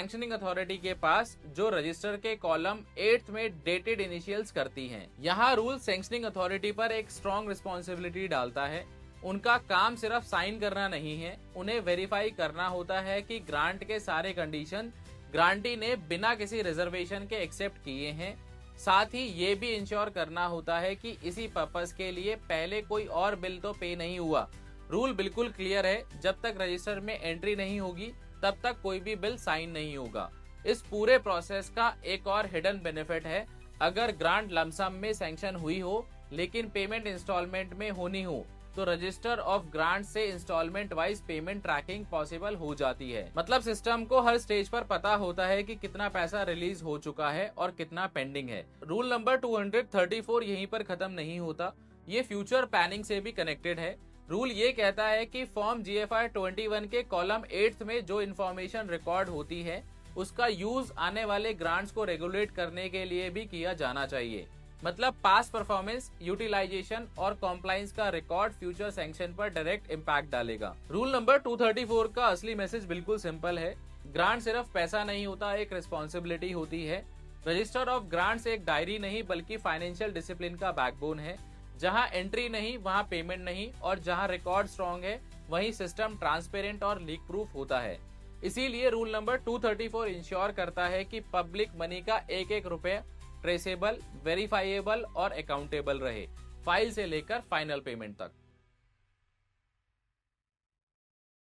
Sanctioning authority के पास, जो register के कॉलम 8 में डेटेड इनिशियल्स करती हैं। यहाँ रूल सैंक्शनिंग अथॉरिटी पर एक स्ट्रॉन्ग रिस्पॉन्सिबिलिटी डालता है। उनका काम सिर्फ साइन करना नहीं है, उन्हें वेरीफाई करना होता है कि ग्रांट के सारे कंडीशन ग्रांटी ने बिना किसी रिजर्वेशन के एक्सेप्ट किए हैं। साथ ही ये भी इंश्योर करना होता है कि इसी पर्पस के लिए पहले कोई और बिल तो पे नहीं हुआ। रूल बिल्कुल क्लियर है, जब तक रजिस्टर में एंट्री नहीं होगी तब तक कोई भी बिल साइन नहीं होगा। इस पूरे प्रोसेस का एक और हिडन बेनिफिट है, अगर ग्रांट लमसम में सैंक्शन हुई हो लेकिन पेमेंट इंस्टॉलमेंट में होनी हो तो रजिस्टर ऑफ ग्रांट से instalment wise payment tracking possible हो जाती है। मतलब सिस्टम को हर स्टेज पर पता होता है कि कितना पैसा रिलीज हो चुका है और कितना पेंडिंग है। रूल नंबर 234 यहीं पर खत्म नहीं होता, ये फ्यूचर प्लानिंग से भी कनेक्टेड है। रूल ये कहता है कि फॉर्म GFR 21 के कॉलम 8 में जो इन्फॉर्मेशन रिकॉर्ड होती है उसका यूज आने वाले ग्रांट्स को रेगुलेट करने के लिए भी किया जाना चाहिए। मतलब पास्ट परफॉर्मेंस, यूटिलाइजेशन और कॉम्प्लायंस का रिकॉर्ड फ्यूचर सैंक्शन पर डायरेक्ट इम्पैक्ट डालेगा। रूल नंबर 234 का असली मैसेज बिल्कुल सिंपल है, ग्रांट सिर्फ पैसा नहीं होता, एक रिस्पॉन्सिबिलिटी होती है। रजिस्टर ऑफ ग्रांट्स एक डायरी नहीं बल्कि फाइनेंशियल डिसिप्लिन का बैकबोन है। जहां एंट्री नहीं वहां पेमेंट नहीं, और जहां रिकॉर्ड स्ट्रॉन्ग है वहीं सिस्टम ट्रांसपेरेंट और लीक प्रूफ होता है। इसीलिए रूल नंबर 234 इंश्योर करता है कि पब्लिक मनी का एक एक रुपए ट्रेसेबल, वेरीफाइएबल और अकाउंटेबल रहे, फाइल से लेकर फाइनल पेमेंट तक।